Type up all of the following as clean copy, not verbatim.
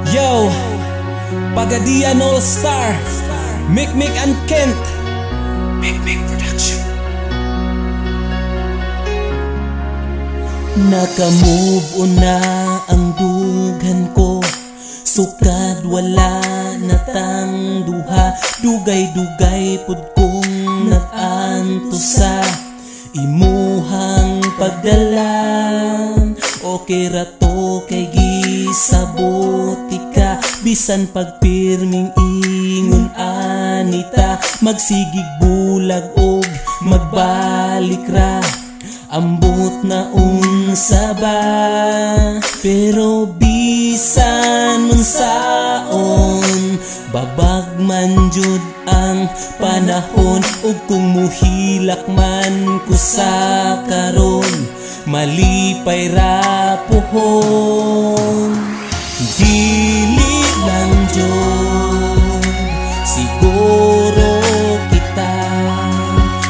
Yo, Pagadian All Star, Mick and Kent, Mick Production. Naka-move on na ang dughan ko, sukad wala na tang duha. Dugay-dugay pud kong nag-antusa imuhang pagdalan. Okay ra to kay gisaboti ka, bisan pagpirming ingon anita. Magsigig bulag og magbalik ra, ambot na unsa ba. Pero bisan unsaon, babag man jud ang panahon. Ug kung muhilak man ko sa karon, malipay ra pohon. Dili lang jud siguro kita,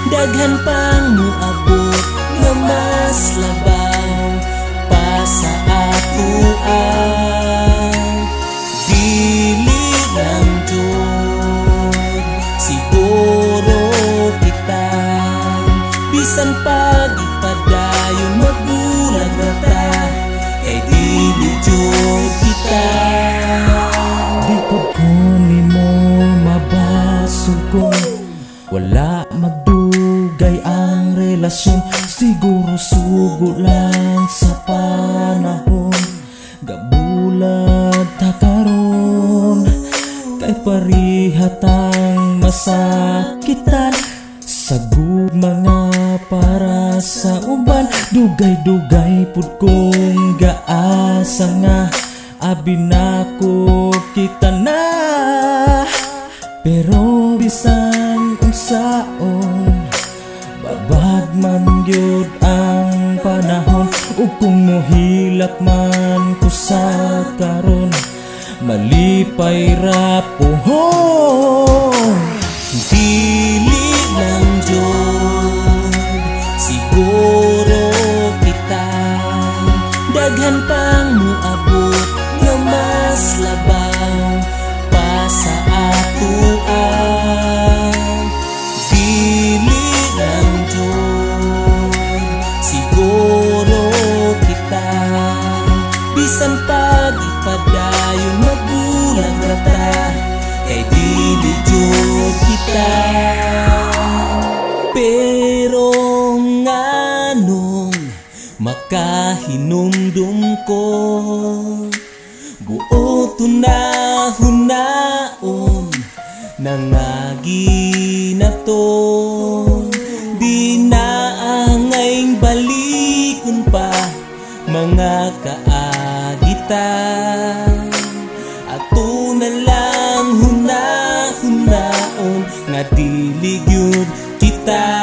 daghan pang muabot nga mas labaw pa sa atuan. Dili lang jud siguro kita, bisan pag ipadayon magbulag na ta, kay dili jud kita. Di ko nimo mabasugod, wala magdugay ang relasyon. Siguro sugo lang sa panahon, gabulag ta karon, kay parihatang masakitan. Sagud mga para sa uban, dugay-dugay pud kong gaasa nga abi nako kita na. Pero bisan unsaon, babag man gyud ang panahon. Ug kung mohilak man ko sa karon, malipay ra pohon. Dili lang jud siguro kita, daghan pang muabot nga mas labaw pa sa atuan. Dili lang jud siguro kita, bisan pag ipadayon magbulag ra ta, kay dili jud kita. Pero nganong makahinumdum ko, buot na hunaon nangagi na to. Di na angay balikon pa mga kaagitan, ato na lang hunaon nga dili gyud kita.